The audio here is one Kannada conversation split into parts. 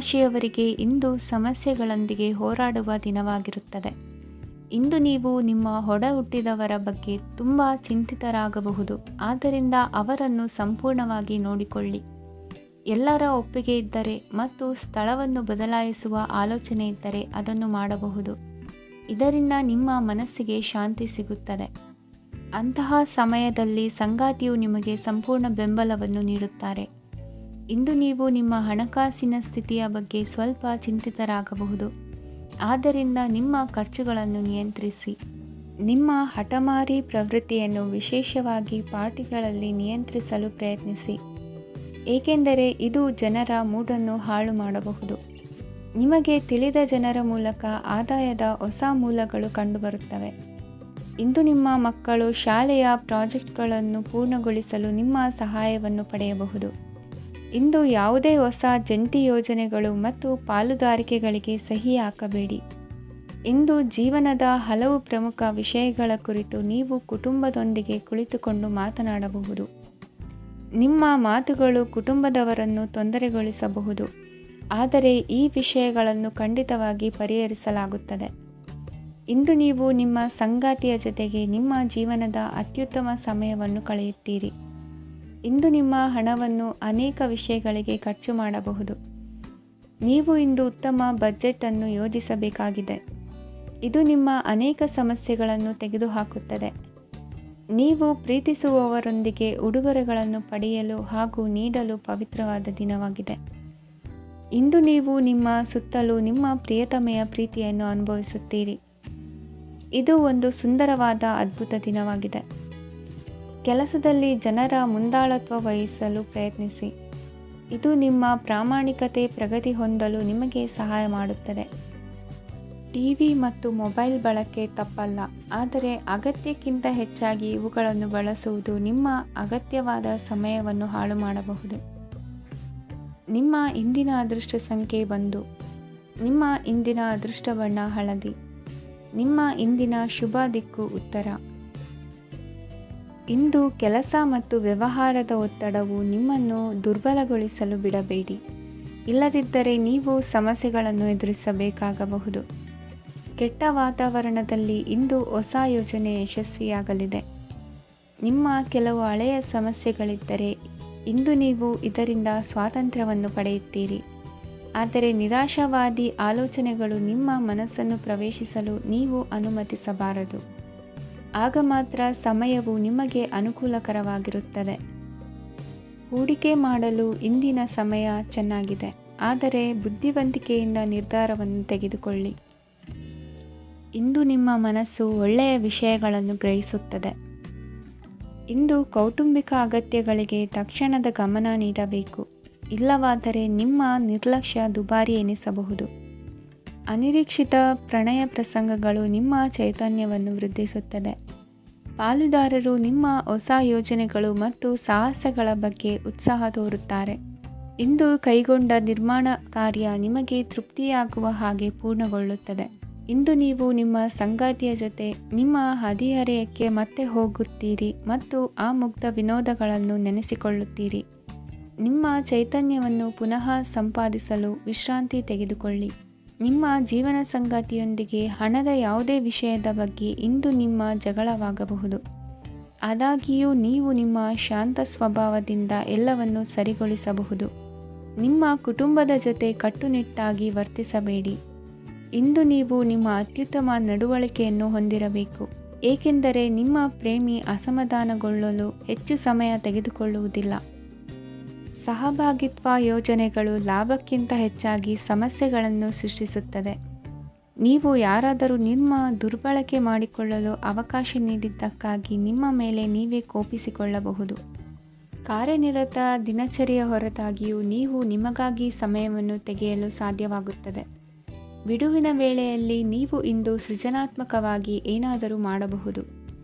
ರಾಶಿಯವರಿಗೆ ಇಂದು ಸಮಸ್ಯೆಗಳೊಂದಿಗೆ ಹೋರಾಡುವ ದಿನವಾಗಿರುತ್ತದೆ. ಇಂದು ನೀವು ನಿಮ್ಮ ಒಡ ಹುಟ್ಟಿದವರ ಬಗ್ಗೆ ತುಂಬ ಚಿಂತಿತರಾಗಬಹುದು. ಆದ್ದರಿಂದ ಅವರನ್ನು ಸಂಪೂರ್ಣವಾಗಿ ನೋಡಿಕೊಳ್ಳಿ. ಎಲ್ಲರ ಒಪ್ಪಿಗೆ ಇದ್ದರೆ ಮತ್ತು ಸ್ಥಳವನ್ನು ಬದಲಾಯಿಸುವ ಆಲೋಚನೆ ಇದ್ದರೆ ಅದನ್ನು ಮಾಡಬಹುದು. ಇದರಿಂದ ನಿಮ್ಮ ಮನಸ್ಸಿಗೆ ಶಾಂತಿ ಸಿಗುತ್ತದೆ. ಅಂತಹ ಸಮಯದಲ್ಲಿ ಸಂಗಾತಿಯು ನಿಮಗೆ ಸಂಪೂರ್ಣ ಬೆಂಬಲವನ್ನು ನೀಡುತ್ತಾರೆ. ಇಂದು ನೀವು ನಿಮ್ಮ ಹಣಕಾಸಿನ ಸ್ಥಿತಿಯ ಬಗ್ಗೆ ಸ್ವಲ್ಪ ಚಿಂತಿತರಾಗಬಹುದು. ಆದ್ದರಿಂದ ನಿಮ್ಮ ಖರ್ಚುಗಳನ್ನು ನಿಯಂತ್ರಿಸಿ. ನಿಮ್ಮ ಹಠಮಾರಿ ಪ್ರವೃತ್ತಿಯನ್ನು ವಿಶೇಷವಾಗಿ ಪಾರ್ಟಿಗಳಲ್ಲಿ ನಿಯಂತ್ರಿಸಲು ಪ್ರಯತ್ನಿಸಿ, ಏಕೆಂದರೆ ಇದು ಜನರ ಮೂಡನ್ನು ಹಾಳು ಮಾಡಬಹುದು. ನಿಮಗೆ ತಿಳಿದ ಜನರ ಮೂಲಕ ಆದಾಯದ ಹೊಸ ಮೂಲಗಳು ಕಂಡುಬರುತ್ತವೆ. ಇಂದು ನಿಮ್ಮ ಮಕ್ಕಳು ಶಾಲೆಯ ಪ್ರಾಜೆಕ್ಟ್ಗಳನ್ನು ಪೂರ್ಣಗೊಳಿಸಲು ನಿಮ್ಮ ಸಹಾಯವನ್ನು ಪಡೆಯಬಹುದು. ಇಂದು ಯಾವುದೇ ಹೊಸ ಜಂಟಿ ಯೋಜನೆಗಳು ಮತ್ತು ಪಾಲುದಾರಿಕೆಗಳಿಗೆ ಸಹಿ ಹಾಕಬೇಡಿ. ಇಂದು ಜೀವನದ ಹಲವು ಪ್ರಮುಖ ವಿಷಯಗಳ ಕುರಿತು ನೀವು ಕುಟುಂಬದೊಂದಿಗೆ ಕುಳಿತುಕೊಂಡು ಮಾತನಾಡಬಹುದು. ನಿಮ್ಮ ಮಾತುಗಳು ಕುಟುಂಬದವರನ್ನು ತೊಂದರೆಗೊಳಿಸಬಹುದು, ಆದರೆ ಈ ವಿಷಯಗಳನ್ನು ಖಂಡಿತವಾಗಿ ಪರಿಹರಿಸಲಾಗುತ್ತದೆ. ಇಂದು ನೀವು ನಿಮ್ಮ ಸಂಗಾತಿಯ ಜೊತೆಗೆ ನಿಮ್ಮ ಜೀವನದ ಅತ್ಯುತ್ತಮ ಸಮಯವನ್ನು ಕಳೆಯುತ್ತೀರಿ. ಇಂದು ನಿಮ್ಮ ಹಣವನ್ನು ಅನೇಕ ವಿಷಯಗಳಿಗೆ ಖರ್ಚು ಮಾಡಬಹುದು. ನೀವು ಇಂದು ಉತ್ತಮ ಬಜೆಟ್ ಅನ್ನು ಯೋಜಿಸಬೇಕಾಗಿದೆ. ಇದು ನಿಮ್ಮ ಅನೇಕ ಸಮಸ್ಯೆಗಳನ್ನು ತೆಗೆದುಹಾಕುತ್ತದೆ. ನೀವು ಪ್ರೀತಿಸುವವರೊಂದಿಗೆ ಉಡುಗೊರೆಗಳನ್ನು ಪಡೆಯಲು ಹಾಗೂ ನೀಡಲು ಪವಿತ್ರವಾದ ದಿನವಾಗಿದೆ. ಇಂದು ನೀವು ನಿಮ್ಮ ಸುತ್ತಲೂ ನಿಮ್ಮ ಪ್ರಿಯತಮೆಯ ಪ್ರೀತಿಯನ್ನು ಅನುಭವಿಸುತ್ತೀರಿ. ಇದು ಒಂದು ಸುಂದರವಾದ ಅದ್ಭುತ ದಿನವಾಗಿದೆ. ಕೆಲಸದಲ್ಲಿ ಜನರ ಮುಂದಾಳತ್ವ ವಹಿಸಲು ಪ್ರಯತ್ನಿಸಿ. ಇದು ನಿಮ್ಮ ಪ್ರಾಮಾಣಿಕತೆ ಪ್ರಗತಿ ಹೊಂದಲು ನಿಮಗೆ ಸಹಾಯ ಮಾಡುತ್ತದೆ. ಟಿವಿ ಮತ್ತು ಮೊಬೈಲ್ ಬಳಕೆ ತಪ್ಪಲ್ಲ, ಆದರೆ ಅಗತ್ಯಕ್ಕಿಂತ ಹೆಚ್ಚಾಗಿ ಇವುಗಳನ್ನು ಬಳಸುವುದು ನಿಮ್ಮ ಅಗತ್ಯವಾದ ಸಮಯವನ್ನು ಹಾಳು ಮಾಡಬಹುದು. ನಿಮ್ಮ ಇಂದಿನ ಅದೃಷ್ಟ ಸಂಖ್ಯೆ 1. ನಿಮ್ಮ ಇಂದಿನ ಅದೃಷ್ಟ ಬಣ್ಣ ಹಳದಿ. ನಿಮ್ಮ ಇಂದಿನ ಶುಭ ದಿಕ್ಕು ಉತ್ತರ. ಇಂದು ಕೆಲಸ ಮತ್ತು ವ್ಯವಹಾರದ ಒತ್ತಡವು ನಿಮ್ಮನ್ನು ದುರ್ಬಲಗೊಳಿಸಲು ಬಿಡಬೇಡಿ. ಇಲ್ಲದಿದ್ದರೆ ನೀವು ಸಮಸ್ಯೆಗಳನ್ನು ಎದುರಿಸಬೇಕಾಗಬಹುದು. ಕೆಟ್ಟ ವಾತಾವರಣದಲ್ಲಿ ಇಂದು ಹೊಸ ಯೋಜನೆ ಯಶಸ್ವಿಯಾಗಲಿದೆ. ನಿಮ್ಮ ಕೆಲವು ಹಳೆಯ ಸಮಸ್ಯೆಗಳಿದ್ದರೆ ಇಂದು ನೀವು ಇದರಿಂದ ಸ್ವಾತಂತ್ರ್ಯವನ್ನು ಪಡೆಯುತ್ತೀರಿ. ಆದರೆ ನಿರಾಶಾವಾದಿ ಆಲೋಚನೆಗಳು ನಿಮ್ಮ ಮನಸ್ಸನ್ನು ಪ್ರವೇಶಿಸಲು ನೀವು ಅನುಮತಿಸಬಾರದು. ಆಗ ಮಾತ್ರ ಸಮಯವು ನಿಮಗೆ ಅನುಕೂಲಕರವಾಗಿರುತ್ತದೆ. ಹೂಡಿಕೆ ಮಾಡಲು ಇಂದಿನ ಸಮಯ ಚೆನ್ನಾಗಿದೆ, ಆದರೆ ಬುದ್ಧಿವಂತಿಕೆಯಿಂದ ನಿರ್ಧಾರವನ್ನು ತೆಗೆದುಕೊಳ್ಳಿ. ಇಂದು ನಿಮ್ಮ ಮನಸ್ಸು ಒಳ್ಳೆಯ ವಿಷಯಗಳನ್ನು ಗ್ರಹಿಸುತ್ತದೆ. ಇಂದು ಕೌಟುಂಬಿಕ ಅಗತ್ಯಗಳಿಗೆ ತಕ್ಷಣದ ಗಮನ ನೀಡಬೇಕು. ಇಲ್ಲವಾದರೆ ನಿಮ್ಮ ನಿರ್ಲಕ್ಷ್ಯ ದುಬಾರಿ ಎನಿಸಬಹುದು. ಅನಿರೀಕ್ಷಿತ ಪ್ರಣಯ ಪ್ರಸಂಗಗಳು ನಿಮ್ಮ ಚೈತನ್ಯವನ್ನು ವೃದ್ಧಿಸುತ್ತದೆ. ಪಾಲುದಾರರು ನಿಮ್ಮ ಹೊಸ ಯೋಜನೆಗಳು ಮತ್ತು ಸಾಹಸಗಳ ಬಗ್ಗೆ ಉತ್ಸಾಹ ತೋರುತ್ತಾರೆ. ಇಂದು ಕೈಗೊಂಡ ನಿರ್ಮಾಣ ಕಾರ್ಯ ನಿಮಗೆ ತೃಪ್ತಿಯಾಗುವ ಹಾಗೆ ಪೂರ್ಣಗೊಳ್ಳುತ್ತದೆ. ಇಂದು ನೀವು ನಿಮ್ಮ ಸಂಗಾತಿಯ ಜೊತೆ ನಿಮ್ಮ ಹದಿಹರೆಯಕ್ಕೆ ಮತ್ತೆ ಹೋಗುತ್ತೀರಿ ಮತ್ತು ಆ ಮುಗ್ಧ ವಿನೋದಗಳನ್ನು ನೆನೆಸಿಕೊಳ್ಳುತ್ತೀರಿ. ನಿಮ್ಮ ಚೈತನ್ಯವನ್ನು ಪುನಃ ಸಂಪಾದಿಸಲು ವಿಶ್ರಾಂತಿ ತೆಗೆದುಕೊಳ್ಳಿ. ನಿಮ್ಮ ಜೀವನ ಸಂಗಾತಿಯೊಂದಿಗೆ ಹಣದ ಯಾವುದೇ ವಿಷಯದ ಬಗ್ಗೆ ಇಂದು ನಿಮ್ಮ ಜಗಳವಾಗಬಹುದು. ಆದಾಗ್ಯೂ ನೀವು ನಿಮ್ಮ ಶಾಂತ ಸ್ವಭಾವದಿಂದ ಎಲ್ಲವನ್ನು ಸರಿಗೊಳಿಸಬಹುದು. ನಿಮ್ಮ ಕುಟುಂಬದ ಜೊತೆ ಕಟ್ಟುನಿಟ್ಟಾಗಿ ವರ್ತಿಸಬೇಡಿ. ಇಂದು ನೀವು ನಿಮ್ಮ ಅತ್ಯುತ್ತಮ ನಡವಳಿಕೆಯನ್ನು ಹೊಂದಿರಬೇಕು, ಏಕೆಂದರೆ ನಿಮ್ಮ ಪ್ರೇಮಿ ಅಸಮಾಧಾನಗೊಳ್ಳಲು ಹೆಚ್ಚು ಸಮಯ ತೆಗೆದುಕೊಳ್ಳುವುದಿಲ್ಲ. ಸಹಭಾಗಿತ್ವ ಯೋಜನೆಗಳು ಲಾಭಕ್ಕಿಂತ ಹೆಚ್ಚಾಗಿ ಸಮಸ್ಯೆಗಳನ್ನು ಸೃಷ್ಟಿಸುತ್ತದೆ. ನೀವು ಯಾರಾದರೂ ನಿಮ್ಮ ದುರ್ಬಳಕೆ ಮಾಡಿಕೊಳ್ಳಲು ಅವಕಾಶ ನೀಡಿದ್ದಕ್ಕಾಗಿ ನಿಮ್ಮ ಮೇಲೆ ನೀವೇ ಕೋಪಿಸಿಕೊಳ್ಳಬಹುದು. ಕಾರ್ಯನಿರತ ದಿನಚರಿಯ ಹೊರತಾಗಿಯೂ ನೀವು ನಿಮಗಾಗಿ ಸಮಯವನ್ನು ತೆಗೆಯಲು ಸಾಧ್ಯವಾಗುತ್ತದೆ. ಬಿಡುವಿನ ವೇಳೆಯಲ್ಲಿ ನೀವು ಇಂದು ಸೃಜನಾತ್ಮಕವಾಗಿ ಏನಾದರೂ ಮಾಡಬಹುದು.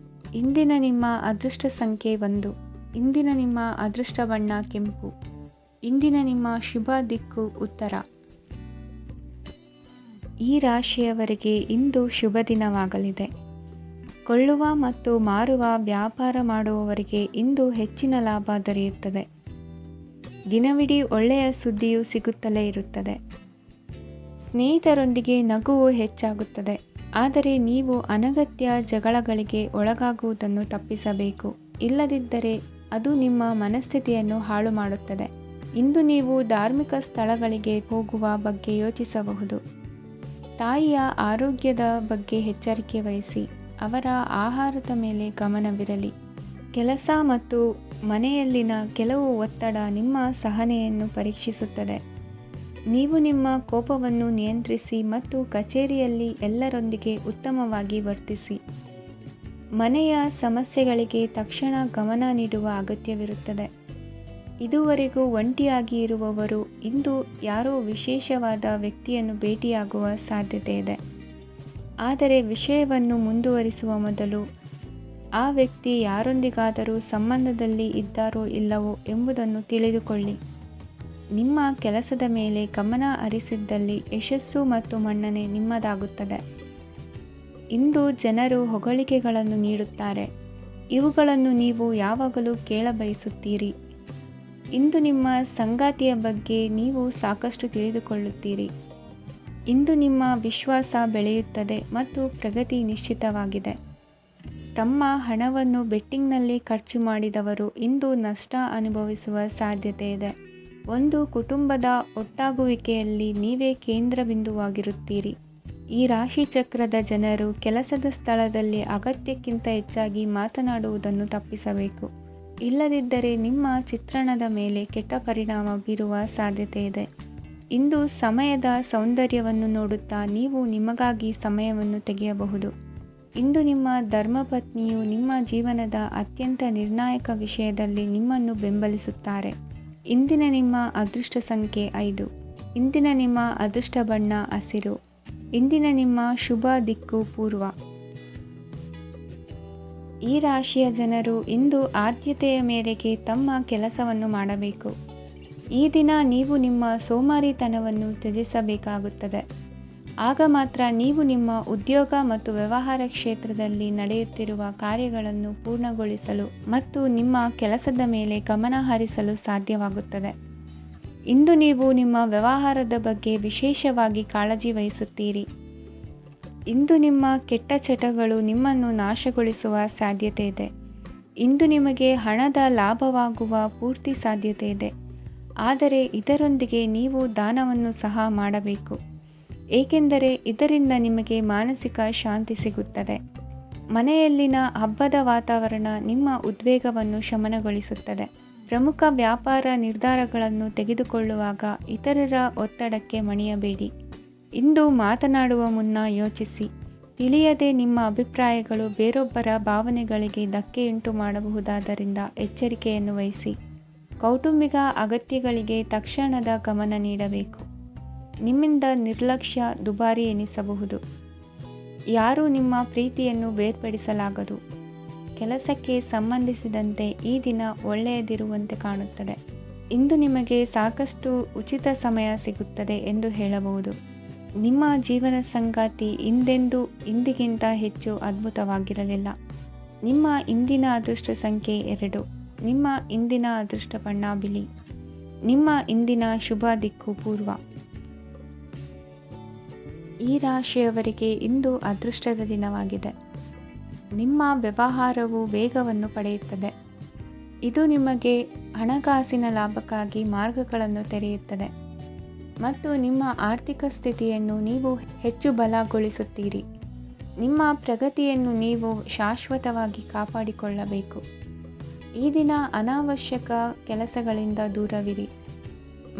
ಇಂದಿನ ನಿಮ್ಮ ಅದೃಷ್ಟ ಸಂಖ್ಯೆ 1. ಇಂದಿನ ನಿಮ್ಮ ಅದೃಷ್ಟ ಬಣ್ಣ ಕೆಂಪು. ಇಂದಿನ ನಿಮ್ಮ ಶುಭ ದಿಕ್ಕು ಉತ್ತರ. ಈ ರಾಶಿಯವರಿಗೆ ಇಂದು ಶುಭ ದಿನವಾಗಲಿದೆ. ಕೊಳ್ಳುವ ಮತ್ತು ಮಾರುವ ವ್ಯಾಪಾರ ಮಾಡುವವರಿಗೆ ಇಂದು ಹೆಚ್ಚಿನ ಲಾಭ ದೊರೆಯುತ್ತದೆ. ದಿನವಿಡೀ ಒಳ್ಳೆಯ ಸುದ್ದಿಯು ಸಿಗುತ್ತಲೇ ಇರುತ್ತದೆ. ಸ್ನೇಹಿತರೊಂದಿಗೆ ನಗುವು ಹೆಚ್ಚಾಗುತ್ತದೆ, ಆದರೆ ನೀವು ಅನಗತ್ಯ ಜಗಳಗಳಿಗೆ ಒಳಗಾಗುವುದನ್ನು ತಪ್ಪಿಸಬೇಕು. ಇಲ್ಲದಿದ್ದರೆ ಅದು ನಿಮ್ಮ ಮನಸ್ಥಿತಿಯನ್ನು ಹಾಳು ಮಾಡುತ್ತದೆ. ಇಂದು ನೀವು ಧಾರ್ಮಿಕ ಸ್ಥಳಗಳಿಗೆ ಹೋಗುವ ಬಗ್ಗೆ ಯೋಚಿಸಬಹುದು. ತಾಯಿಯ ಆರೋಗ್ಯದ ಬಗ್ಗೆ ಎಚ್ಚರಿಕೆ ವಹಿಸಿ. ಅವರ ಆಹಾರದ ಮೇಲೆ ಗಮನವಿರಲಿ. ಕೆಲಸ ಮತ್ತು ಮನೆಯಲ್ಲಿನ ಕೆಲವು ಒತ್ತಡ ನಿಮ್ಮ ಸಹನೆಯನ್ನು ಪರೀಕ್ಷಿಸುತ್ತದೆ. ನೀವು ನಿಮ್ಮ ಕೋಪವನ್ನು ನಿಯಂತ್ರಿಸಿ ಮತ್ತು ಕಚೇರಿಯಲ್ಲಿ ಎಲ್ಲರೊಂದಿಗೆ ಉತ್ತಮವಾಗಿ ವರ್ತಿಸಿ. ಮನೆಯ ಸಮಸ್ಯೆಗಳಿಗೆ ತಕ್ಷಣ ಗಮನ ನೀಡುವ ಅಗತ್ಯವಿರುತ್ತದೆ. ಇದುವರೆಗೂ ಒಂಟಿಯಾಗಿ ಇರುವವರು ಇಂದು ಯಾರೋ ವಿಶೇಷವಾದ ವ್ಯಕ್ತಿಯನ್ನು ಭೇಟಿಯಾಗುವ ಸಾಧ್ಯತೆ ಇದೆ. ಆದರೆ ವಿಷಯವನ್ನು ಮುಂದುವರಿಸುವ ಮೊದಲು ಆ ವ್ಯಕ್ತಿ ಯಾರೊಂದಿಗಾದರೂ ಸಂಬಂಧದಲ್ಲಿ ಇದ್ದಾರೋ ಇಲ್ಲವೋ ಎಂಬುದನ್ನು ತಿಳಿದುಕೊಳ್ಳಿ. ನಿಮ್ಮ ಕೆಲಸದ ಮೇಲೆ ಗಮನ ಹರಿಸಿದ್ದಲ್ಲಿ ಯಶಸ್ಸು ಮತ್ತು ಮನ್ನಣೆ ನಿಮ್ಮದಾಗುತ್ತದೆ. ಇಂದು ಜನರು ಹೊಗಳಿಕೆಗಳನ್ನು ನೀಡುತ್ತಾರೆ. ಇವುಗಳನ್ನು ನೀವು ಯಾವಾಗಲೂ ಕೇಳಬಯಸುತ್ತೀರಿ. ಇಂದು ನಿಮ್ಮ ಸಂಗಾತಿಯ ಬಗ್ಗೆ ನೀವು ಸಾಕಷ್ಟು ತಿಳಿದುಕೊಳ್ಳುತ್ತೀರಿ. ಇಂದು ನಿಮ್ಮ ವಿಶ್ವಾಸ ಬೆಳೆಯುತ್ತದೆ ಮತ್ತು ಪ್ರಗತಿ ನಿಶ್ಚಿತವಾಗಿದೆ. ತಮ್ಮ ಹಣವನ್ನು ಬೆಟ್ಟಿಂಗ್ನಲ್ಲಿ ಖರ್ಚು ಮಾಡಿದವರು ಇಂದು ನಷ್ಟ ಅನುಭವಿಸುವ ಸಾಧ್ಯತೆ ಇದೆ. ಒಂದು ಕುಟುಂಬದ ಒಟ್ಟಾಗುವಿಕೆಯಲ್ಲಿ ನೀವೇ ಕೇಂದ್ರಬಿಂದುವಾಗಿರುತ್ತೀರಿ. ಈ ರಾಶಿ ಚಕ್ರದ ಜನರು ಕೆಲಸದ ಸ್ಥಳದಲ್ಲಿ ಅಗತ್ಯಕ್ಕಿಂತ ಹೆಚ್ಚಾಗಿ ಮಾತನಾಡುವುದನ್ನು ತಪ್ಪಿಸಬೇಕು. ಇಲ್ಲದಿದ್ದರೆ ನಿಮ್ಮ ಚಿತ್ರಣದ ಮೇಲೆ ಕೆಟ್ಟ ಪರಿಣಾಮ ಬೀರುವ ಸಾಧ್ಯತೆ ಇದೆ. ಇಂದು ಸಮಯದ ಸೌಂದರ್ಯವನ್ನು ನೋಡುತ್ತಾ ನೀವು ನಿಮಗಾಗಿ ಸಮಯವನ್ನು ತೆಗೆಯಬಹುದು. ಇಂದು ನಿಮ್ಮ ಧರ್ಮಪತ್ನಿಯು ನಿಮ್ಮ ಜೀವನದ ಅತ್ಯಂತ ನಿರ್ಣಾಯಕ ವಿಷಯದಲ್ಲಿ ನಿಮ್ಮನ್ನು ಬೆಂಬಲಿಸುತ್ತಾರೆ. ಇಂದಿನ ನಿಮ್ಮ ಅದೃಷ್ಟ ಸಂಖ್ಯೆ 5. ಇಂದಿನ ನಿಮ್ಮ ಅದೃಷ್ಟ ಬಣ್ಣ ಹಸಿರು. ಇಂದಿನ ನಿಮ್ಮ ಶುಭ ದಿಕ್ಕು ಪೂರ್ವ. ಈ ರಾಶಿಯ ಜನರು ಇಂದು ಆದ್ಯತೆಯ ಮೇರೆಗೆ ತಮ್ಮ ಕೆಲಸವನ್ನು ಮಾಡಬೇಕು. ಈ ದಿನ ನೀವು ನಿಮ್ಮ ಸೋಮಾರಿತನವನ್ನು ತ್ಯಜಿಸಬೇಕಾಗುತ್ತದೆ. ಆಗ ಮಾತ್ರ ನೀವು ನಿಮ್ಮ ಉದ್ಯೋಗ ಮತ್ತು ವ್ಯವಹಾರ ಕ್ಷೇತ್ರದಲ್ಲಿ ನಡೆಯುತ್ತಿರುವ ಕಾರ್ಯಗಳನ್ನು ಪೂರ್ಣಗೊಳಿಸಲು ಮತ್ತು ನಿಮ್ಮ ಕೆಲಸದ ಮೇಲೆ ಗಮನ ಹರಿಸಲು ಸಾಧ್ಯವಾಗುತ್ತದೆ. ಇಂದು ನೀವು ನಿಮ್ಮ ವ್ಯವಹಾರದ ಬಗ್ಗೆ ವಿಶೇಷವಾಗಿ ಕಾಳಜಿ ವಹಿಸುತ್ತೀರಿ. ಇಂದು ನಿಮ್ಮ ಕೆಟ್ಟ ಚಟಗಳು ನಿಮ್ಮನ್ನು ನಾಶಗೊಳಿಸುವ ಸಾಧ್ಯತೆ ಇದೆ. ಇಂದು ನಿಮಗೆ ಹಣದ ಲಾಭವಾಗುವ ಪೂರ್ತಿ ಸಾಧ್ಯತೆ ಇದೆ. ಆದರೆ ಇದರೊಂದಿಗೆ ನೀವು ದಾನವನ್ನು ಸಹ ಮಾಡಬೇಕು, ಏಕೆಂದರೆ ಇದರಿಂದ ನಿಮಗೆ ಮಾನಸಿಕ ಶಾಂತಿ ಸಿಗುತ್ತದೆ. ಮನೆಯಲ್ಲಿನ ಹಬ್ಬದ ವಾತಾವರಣ ನಿಮ್ಮ ಉದ್ವೇಗವನ್ನು ಶಮನಗೊಳಿಸುತ್ತದೆ. ಪ್ರಮುಖ ವ್ಯಾಪಾರ ನಿರ್ಧಾರಗಳನ್ನು ತೆಗೆದುಕೊಳ್ಳುವಾಗ ಇತರರ ಒತ್ತಡಕ್ಕೆ ಮಣಿಯಬೇಡಿ. ಇಂದು ಮಾತನಾಡುವ ಮುನ್ನ ಯೋಚಿಸಿ. ತಿಳಿಯದೆ ನಿಮ್ಮ ಅಭಿಪ್ರಾಯಗಳು ಬೇರೊಬ್ಬರ ಭಾವನೆಗಳಿಗೆ ಧಕ್ಕೆಯುಂಟು ಮಾಡಬಹುದಾದ್ದರಿಂದ ಎಚ್ಚರಿಕೆಯನ್ನು ವಹಿಸಿ. ಕೌಟುಂಬಿಕ ಅಗತ್ಯಗಳಿಗೆ ತಕ್ಷಣದ ಗಮನ ನೀಡಬೇಕು. ನಿಮ್ಮಿಂದ ನಿರ್ಲಕ್ಷ್ಯ ದುಬಾರಿ ಎನಿಸಬಹುದು. ಯಾರೂ ನಿಮ್ಮ ಪ್ರೀತಿಯನ್ನು ಬೇರ್ಪಡಿಸಲಾಗದು. ಕೆಲಸಕ್ಕೆ ಸಂಬಂಧಿಸಿದಂತೆ ಈ ದಿನ ಒಳ್ಳೆಯದಿರುವಂತೆ ಕಾಣುತ್ತದೆ. ಇಂದು ನಿಮಗೆ ಸಾಕಷ್ಟು ಉಚಿತ ಸಮಯ ಸಿಗುತ್ತದೆ ಎಂದು ಹೇಳಬಹುದು. ನಿಮ್ಮ ಜೀವನ ಸಂಗಾತಿ ಇಂದಿಗಿಂತ ಹೆಚ್ಚು ಅದ್ಭುತವಾಗಿರಲಿಲ್ಲ. ನಿಮ್ಮ ಇಂದಿನ ಅದೃಷ್ಟ ಸಂಖ್ಯೆ 2. ನಿಮ್ಮ ಇಂದಿನ ಅದೃಷ್ಟ ಬಣ್ಣ ಬಿಳಿ. ನಿಮ್ಮ ಇಂದಿನ ಶುಭ ದಿಕ್ಕು ಪೂರ್ವ. ಈ ರಾಶಿಯವರಿಗೆ ಇಂದು ಅದೃಷ್ಟದ ದಿನವಾಗಿದೆ. ನಿಮ್ಮ ವ್ಯವಹಾರವು ವೇಗವನ್ನು ಪಡೆಯುತ್ತದೆ. ಇದು ನಿಮಗೆ ಹಣಕಾಸಿನ ಲಾಭಕ್ಕಾಗಿ ಮಾರ್ಗಗಳನ್ನು ತೆರೆಯುತ್ತದೆ ಮತ್ತು ನಿಮ್ಮ ಆರ್ಥಿಕ ಸ್ಥಿತಿಯನ್ನು ನೀವು ಹೆಚ್ಚು ಬಲಗೊಳಿಸುತ್ತೀರಿ. ನಿಮ್ಮ ಪ್ರಗತಿಯನ್ನು ನೀವು ಶಾಶ್ವತವಾಗಿ ಕಾಪಾಡಿಕೊಳ್ಳಬೇಕು. ಈ ದಿನ ಅನಾವಶ್ಯಕ ಕೆಲಸಗಳಿಂದ ದೂರವಿರಿ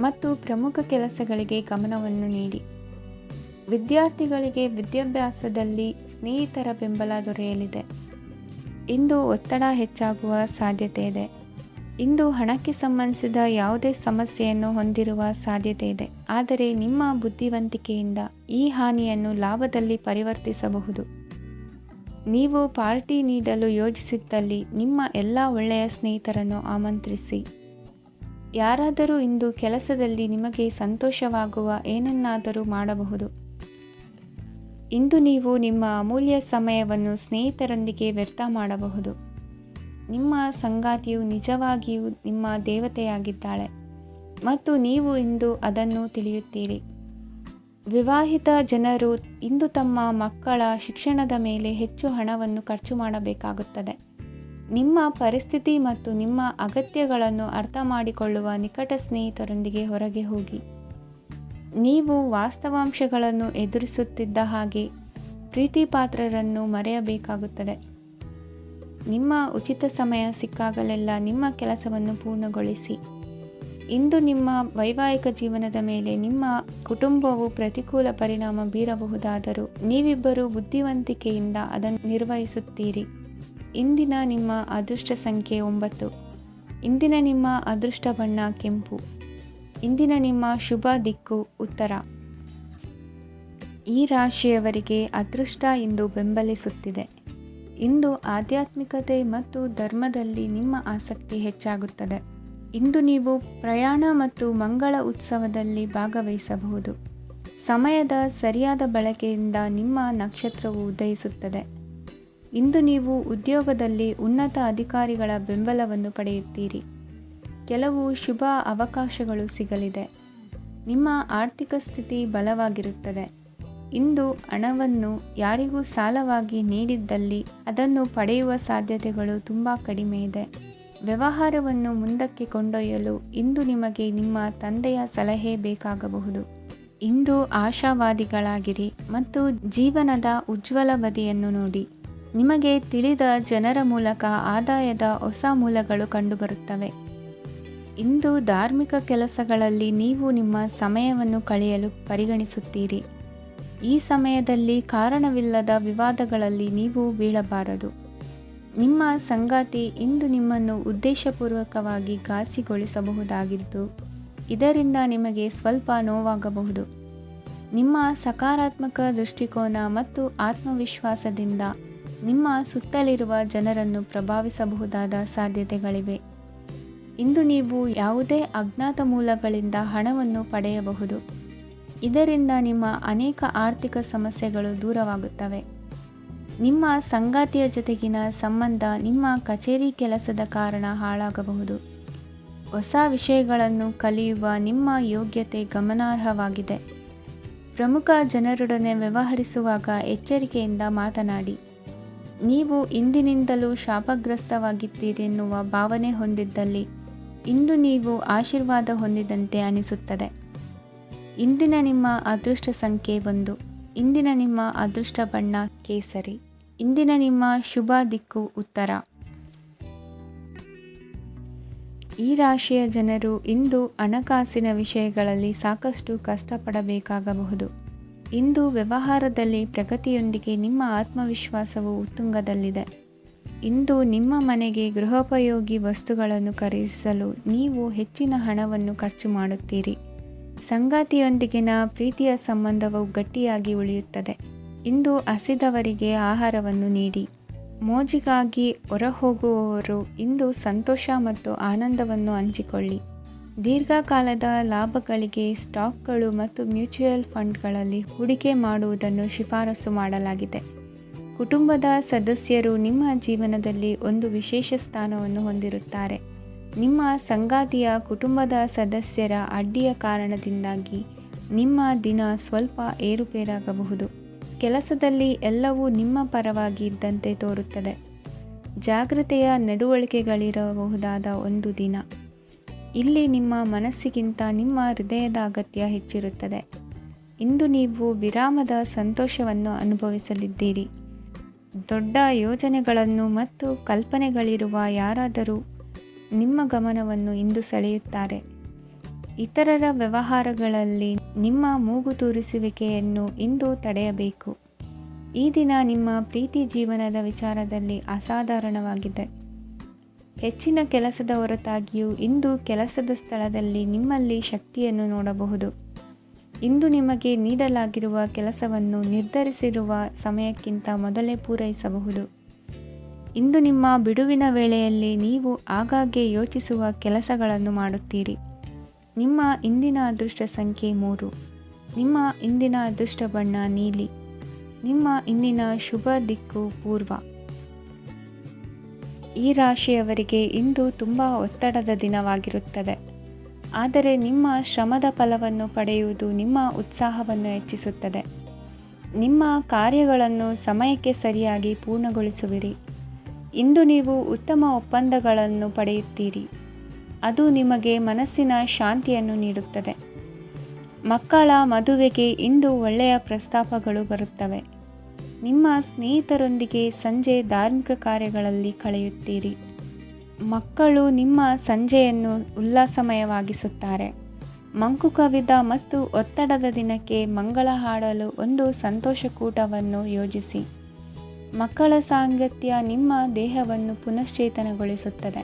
ಮತ್ತು ಪ್ರಮುಖ ಕೆಲಸಗಳಿಗೆ ಗಮನವನ್ನು ನೀಡಿ. ವಿದ್ಯಾರ್ಥಿಗಳಿಗೆ ವಿದ್ಯಾಭ್ಯಾಸದಲ್ಲಿ ಸ್ನೇಹಿತರ ಬೆಂಬಲ ದೊರೆಯಲಿದೆ. ಇಂದು ಒತ್ತಡ ಹೆಚ್ಚಾಗುವ ಸಾಧ್ಯತೆ ಇದೆ. ಇಂದು ಹಣಕ್ಕೆ ಸಂಬಂಧಿಸಿದ ಯಾವುದೇ ಸಮಸ್ಯೆಯನ್ನು ಹೊಂದಿರುವ ಸಾಧ್ಯತೆ ಇದೆ. ಆದರೆ ನಿಮ್ಮ ಬುದ್ಧಿವಂತಿಕೆಯಿಂದ ಈ ಹಾನಿಯನ್ನು ಲಾಭದಲ್ಲಿ ಪರಿವರ್ತಿಸಬಹುದು. ನೀವು ಪಾರ್ಟಿ ನೀಡಲು ಯೋಜಿಸಿದ್ದಲ್ಲಿ ನಿಮ್ಮ ಎಲ್ಲ ಒಳ್ಳೆಯ ಸ್ನೇಹಿತರನ್ನು ಆಮಂತ್ರಿಸಿ. ಯಾರಾದರೂ ಇಂದು ಕೆಲಸದಲ್ಲಿ ನಿಮಗೆ ಸಂತೋಷವಾಗುವ ಏನನ್ನಾದರೂ ಮಾಡಬಹುದು. ಇಂದು ನೀವು ನಿಮ್ಮ ಅಮೂಲ್ಯ ಸಮಯವನ್ನು ಸ್ನೇಹಿತರೊಂದಿಗೆ ವ್ಯರ್ಥ ಮಾಡಬಹುದು. ನಿಮ್ಮ ಸಂಗಾತಿಯು ನಿಜವಾಗಿಯೂ ನಿಮ್ಮ ದೇವತೆಯಾಗಿದ್ದಾಳೆ ಮತ್ತು ನೀವು ಇಂದು ಅದನ್ನು ತಿಳಿಯುತ್ತೀರಿ. ವಿವಾಹಿತ ಜನರು ಇಂದು ತಮ್ಮ ಮಕ್ಕಳ ಶಿಕ್ಷಣದ ಮೇಲೆ ಹೆಚ್ಚು ಹಣವನ್ನು ಖರ್ಚು ಮಾಡಬೇಕಾಗುತ್ತದೆ. ನಿಮ್ಮ ಪರಿಸ್ಥಿತಿ ಮತ್ತು ನಿಮ್ಮ ಅಗತ್ಯಗಳನ್ನು ಅರ್ಥ ಮಾಡಿಕೊಳ್ಳುವ ನಿಕಟ ಸ್ನೇಹಿತರೊಂದಿಗೆ ಹೊರಗೆ ಹೋಗಿ. ನೀವು ವಾಸ್ತವಾಂಶಗಳನ್ನು ಎದುರಿಸುತ್ತಿದ್ದ ಹಾಗೆ ಪ್ರೀತಿಪಾತ್ರರನ್ನು ಮರೆಯಬೇಕಾಗುತ್ತದೆ. ನಿಮ್ಮ ಉಚಿತ ಸಮಯ ಸಿಕ್ಕಾಗಲೆಲ್ಲ ನಿಮ್ಮ ಕೆಲಸವನ್ನು ಪೂರ್ಣಗೊಳಿಸಿ. ಇಂದು ನಿಮ್ಮ ವೈವಾಹಿಕ ಜೀವನದ ಮೇಲೆ ನಿಮ್ಮ ಕುಟುಂಬವು ಪ್ರತಿಕೂಲ ಪರಿಣಾಮ ಬೀರಬಹುದಾದರೂ ನೀವಿಬ್ಬರು ಬುದ್ಧಿವಂತಿಕೆಯಿಂದ ಅದನ್ನು ನಿರ್ವಹಿಸುತ್ತೀರಿ. ಇಂದಿನ ನಿಮ್ಮ ಅದೃಷ್ಟ ಸಂಖ್ಯೆ 9. ಇಂದಿನ ನಿಮ್ಮ ಅದೃಷ್ಟ ಬಣ್ಣ ಕೆಂಪು. ಇಂದಿನ ನಿಮ್ಮ ಶುಭ ದಿಕ್ಕು ಉತ್ತರ. ಈ ರಾಶಿಯವರಿಗೆ ಅದೃಷ್ಟ ಇಂದು ಬೆಂಬಲಿಸುತ್ತಿದೆ. ಇಂದು ಆಧ್ಯಾತ್ಮಿಕತೆ ಮತ್ತು ಧರ್ಮದಲ್ಲಿ ನಿಮ್ಮ ಆಸಕ್ತಿ ಹೆಚ್ಚಾಗುತ್ತದೆ. ಇಂದು ನೀವು ಪ್ರಯಾಣ ಮತ್ತು ಮಂಗಳ ಉತ್ಸವದಲ್ಲಿ ಭಾಗವಹಿಸಬಹುದು. ಸಮಯದ ಸರಿಯಾದ ಬಳಕೆಯಿಂದ ನಿಮ್ಮ ನಕ್ಷತ್ರವು ಉದಯಿಸುತ್ತದೆ. ಇಂದು ನೀವು ಉದ್ಯೋಗದಲ್ಲಿ ಉನ್ನತ ಅಧಿಕಾರಿಗಳ ಬೆಂಬಲವನ್ನು ಪಡೆಯುತ್ತೀರಿ. ಕೆಲವು ಶುಭ ಅವಕಾಶಗಳು ಸಿಗಲಿದೆ. ನಿಮ್ಮ ಆರ್ಥಿಕ ಸ್ಥಿತಿ ಬಲವಾಗಿರುತ್ತದೆ. ಇಂದು ಹಣವನ್ನು ಯಾರಿಗೂ ಸಾಲವಾಗಿ ನೀಡಿದ್ದಲ್ಲಿ ಅದನ್ನು ಪಡೆಯುವ ಸಾಧ್ಯತೆಗಳು ತುಂಬ ಕಡಿಮೆ ಇದೆ. ವ್ಯವಹಾರವನ್ನು ಮುಂದಕ್ಕೆ ಕೊಂಡೊಯ್ಯಲು ಇಂದು ನಿಮಗೆ ನಿಮ್ಮ ತಂದೆಯ ಸಲಹೆ ಬೇಕಾಗಬಹುದು. ಇಂದು ಆಶಾವಾದಿಗಳಾಗಿರಿ ಮತ್ತು ಜೀವನದ ಉಜ್ವಲ ಬದಿಯನ್ನು ನೋಡಿ. ನಿಮಗೆ ತಿಳಿದ ಜನರ ಮೂಲಕ ಆದಾಯದ ಹೊಸ ಮೂಲಗಳು ಕಂಡುಬರುತ್ತವೆ. ಇಂದು ಧಾರ್ಮಿಕ ಕೆಲಸಗಳಲ್ಲಿ ನೀವು ನಿಮ್ಮ ಸಮಯವನ್ನು ಕಳೆಯಲು ಪರಿಗಣಿಸುತ್ತೀರಿ. ಈ ಸಮಯದಲ್ಲಿ ಕಾರಣವಿಲ್ಲದ ವಿವಾದಗಳಲ್ಲಿ ನೀವು ಬೀಳಬಾರದು. ನಿಮ್ಮ ಸಂಗಾತಿ ಇಂದು ನಿಮ್ಮನ್ನು ಉದ್ದೇಶಪೂರ್ವಕವಾಗಿ ಘಾಸಿಗೊಳಿಸಬಹುದಾಗಿದ್ದು ಇದರಿಂದ ನಿಮಗೆ ಸ್ವಲ್ಪ ನೋವಾಗಬಹುದು. ನಿಮ್ಮ ಸಕಾರಾತ್ಮಕ ದೃಷ್ಟಿಕೋನ ಮತ್ತು ಆತ್ಮವಿಶ್ವಾಸದಿಂದ ನಿಮ್ಮ ಸುತ್ತಲಿರುವ ಜನರನ್ನು ಪ್ರಭಾವಿಸಬಹುದಾದ ಸಾಧ್ಯತೆಗಳಿವೆ. ಇಂದು ನೀವು ಯಾವುದೇ ಅಜ್ಞಾತ ಮೂಲಗಳಿಂದ ಹಣವನ್ನು ಪಡೆಯಬಹುದು. ಇದರಿಂದ ನಿಮ್ಮ ಅನೇಕ ಆರ್ಥಿಕ ಸಮಸ್ಯೆಗಳು ದೂರವಾಗುತ್ತವೆ. ನಿಮ್ಮ ಸಂಗಾತಿಯ ಜೊತೆಗಿನ ಸಂಬಂಧ ನಿಮ್ಮ ಕಚೇರಿ ಕೆಲಸದ ಕಾರಣ ಹಾಳಾಗಬಹುದು. ಹೊಸ ವಿಷಯಗಳನ್ನು ಕಲಿಯುವ ನಿಮ್ಮ ಯೋಗ್ಯತೆ ಗಮನಾರ್ಹವಾಗಿದೆ. ಪ್ರಮುಖ ಜನರೊಡನೆ ವ್ಯವಹರಿಸುವಾಗ ಎಚ್ಚರಿಕೆಯಿಂದ ಮಾತನಾಡಿ. ನೀವು ಇಂದಿನಿಂದಲೂ ಶಾಪಗ್ರಸ್ತವಾಗಿದ್ದೀರೆನ್ನುವ ಭಾವನೆ ಹೊಂದಿದ್ದಲ್ಲಿ ಇಂದು ನೀವು ಆಶೀರ್ವಾದ ಹೊಂದಿದಂತೆ ಅನಿಸುತ್ತದೆ. ಇಂದಿನ ನಿಮ್ಮ ಅದೃಷ್ಟ ಸಂಖ್ಯೆ 1. ಇಂದಿನ ನಿಮ್ಮ ಅದೃಷ್ಟ ಬಣ್ಣ ಕೇಸರಿ. ಇಂದಿನ ನಿಮ್ಮ ಶುಭ ದಿಕ್ಕು ಉತ್ತರ. ಈ ರಾಶಿಯ ಜನರು ಇಂದು ಹಣಕಾಸಿನ ವಿಷಯಗಳಲ್ಲಿ ಸಾಕಷ್ಟು ಕಷ್ಟಪಡಬೇಕಾಗಬಹುದು. ಇಂದು ವ್ಯವಹಾರದಲ್ಲಿ ಪ್ರಗತಿಯೊಂದಿಗೆ ನಿಮ್ಮ ಆತ್ಮವಿಶ್ವಾಸವು ಉತ್ತುಂಗದಲ್ಲಿದೆ. ಇಂದು ನಿಮ್ಮ ಮನೆಗೆ ಗೃಹೋಪಯೋಗಿ ವಸ್ತುಗಳನ್ನು ಖರೀದಿಸಲು ನೀವು ಹೆಚ್ಚಿನ ಹಣವನ್ನು ಖರ್ಚು ಮಾಡುತ್ತೀರಿ. ಸಂಗಾತಿಯೊಂದಿಗಿನ ಪ್ರೀತಿಯ ಸಂಬಂಧವು ಗಟ್ಟಿಯಾಗಿ ಉಳಿಯುತ್ತದೆ. ಇಂದು ಹಸಿದವರಿಗೆ ಆಹಾರವನ್ನು ನೀಡಿ. ಮೋಜಿಗಾಗಿ ಹೊರಹೋಗುವವರು ಇಂದು ಸಂತೋಷ ಮತ್ತು ಆನಂದವನ್ನು ಹಂಚಿಕೊಳ್ಳಿ. ದೀರ್ಘಕಾಲದ ಲಾಭಗಳಿಗೆ ಸ್ಟಾಕ್ಗಳು ಮತ್ತು ಮ್ಯೂಚುವಲ್ ಫಂಡ್ಗಳಲ್ಲಿ ಹೂಡಿಕೆ ಮಾಡುವುದನ್ನು ಶಿಫಾರಸು ಮಾಡಲಾಗಿದೆ. ಕುಟುಂಬದ ಸದಸ್ಯರು ನಿಮ್ಮ ಜೀವನದಲ್ಲಿ ಒಂದು ವಿಶೇಷ ಸ್ಥಾನವನ್ನು ಹೊಂದಿರುತ್ತಾರೆ. ನಿಮ್ಮ ಸಂಗಾತಿಯ ಕುಟುಂಬದ ಸದಸ್ಯರ ಅಡ್ಡಿಯ ಕಾರಣದಿಂದಾಗಿ ನಿಮ್ಮ ದಿನ ಸ್ವಲ್ಪ ಏರುಪೇರಾಗಬಹುದು. ಕೆಲಸದಲ್ಲಿ ಎಲ್ಲವೂ ನಿಮ್ಮ ಪರವಾಗಿ ಇದ್ದಂತೆ ತೋರುತ್ತದೆ. ಜಾಗ್ರತೆಯ ನಡವಳಿಕೆಗಳಿರಬಹುದಾದ ಒಂದು ದಿನ. ಇಲ್ಲಿ ನಿಮ್ಮ ಮನಸ್ಸಿಗಿಂತ ನಿಮ್ಮ ಹೃದಯದ ಅಗತ್ಯ ಹೆಚ್ಚಿರುತ್ತದೆ. ಇಂದು ನೀವು ವಿರಾಮದ ಸಂತೋಷವನ್ನು ಅನುಭವಿಸಲಿದ್ದೀರಿ. ದೊಡ್ಡ ಯೋಜನೆಗಳನ್ನು ಮತ್ತು ಕಲ್ಪನೆಗಳಿರುವ ಯಾರಾದರೂ ನಿಮ್ಮ ಗಮನವನ್ನು ಇಂದು ಸೆಳೆಯುತ್ತಾರೆ. ಇತರರ ವ್ಯವಹಾರಗಳಲ್ಲಿ ನಿಮ್ಮ ಮೂಗು ತೂರಿಸುವಿಕೆಯನ್ನು ಇಂದು ತಡೆಯಬೇಕು. ಈ ದಿನ ನಿಮ್ಮ ಪ್ರೀತಿ ಜೀವನದ ವಿಚಾರದಲ್ಲಿ ಅಸಾಧಾರಣವಾಗಿದೆ. ಹೆಚ್ಚಿನ ಕೆಲಸದ ಹೊರತಾಗಿಯೂ ಇಂದು ಕೆಲಸದ ಸ್ಥಳದಲ್ಲಿ ನಿಮ್ಮಲ್ಲಿ ಶಕ್ತಿಯನ್ನು ನೋಡಬಹುದು. ಇಂದು ನಿಮಗೆ ನೀಡಲಾಗಿರುವ ಕೆಲಸವನ್ನು ನಿರ್ಧರಿಸಿರುವ ಸಮಯಕ್ಕಿಂತ ಮೊದಲೇ ಪೂರೈಸಬಹುದು. ಇಂದು ನಿಮ್ಮ ಬಿಡುವಿನ ವೇಳೆಯಲ್ಲಿ ನೀವು ಆಗಾಗ್ಗೆ ಯೋಚಿಸುವ ಕೆಲಸಗಳನ್ನು ಮಾಡುತ್ತೀರಿ. ನಿಮ್ಮ ಇಂದಿನ ಅದೃಷ್ಟ ಸಂಖ್ಯೆ 3. ನಿಮ್ಮ ಇಂದಿನ ಅದೃಷ್ಟ ಬಣ್ಣ ನೀಲಿ. ನಿಮ್ಮ ಇಂದಿನ ಶುಭ ದಿಕ್ಕು ಪೂರ್ವ. ಈ ರಾಶಿಯವರಿಗೆ ಇಂದು ತುಂಬ ಒತ್ತಡದ ದಿನವಾಗಿರುತ್ತದೆ. ಆದರೆ ನಿಮ್ಮ ಶ್ರಮದ ಫಲವನ್ನು ಪಡೆಯುವುದು ನಿಮ್ಮ ಉತ್ಸಾಹವನ್ನು ಹೆಚ್ಚಿಸುತ್ತದೆ. ನಿಮ್ಮ ಕಾರ್ಯಗಳನ್ನು ಸಮಯಕ್ಕೆ ಸರಿಯಾಗಿ ಪೂರ್ಣಗೊಳಿಸುವಿರಿ. ಇಂದು ನೀವು ಉತ್ತಮ ಒಪ್ಪಂದಗಳನ್ನು ಪಡೆಯುತ್ತೀರಿ. ಅದು ನಿಮಗೆ ಮನಸ್ಸಿನ ಶಾಂತಿಯನ್ನು ನೀಡುತ್ತದೆ. ಮಕ್ಕಳ ಮದುವೆಗೆ ಇಂದು ಒಳ್ಳೆಯ ಪ್ರಸ್ತಾಪಗಳು ಬರುತ್ತವೆ. ನಿಮ್ಮ ಸ್ನೇಹಿತರೊಂದಿಗೆ ಸಂಜೆ ಧಾರ್ಮಿಕ ಕಾರ್ಯಗಳಲ್ಲಿ ಕಳೆಯುತ್ತೀರಿ. ಮಕ್ಕಳು ನಿಮ್ಮ ಸಂಜೆಯನ್ನು ಉಲ್ಲಾಸಮಯವಾಗಿಸುತ್ತಾರೆ. ಮಂಕು ಕವಿದ ಮತ್ತು ಒತ್ತಡದ ದಿನಕ್ಕೆ ಮಂಗಳ ಹಾಡಲು ಒಂದು ಸಂತೋಷಕೂಟವನ್ನು ಯೋಜಿಸಿ. ಮಕ್ಕಳ ಸಾಂಗತ್ಯ ನಿಮ್ಮ ದೇಹವನ್ನು ಪುನಶ್ಚೇತನಗೊಳಿಸುತ್ತದೆ.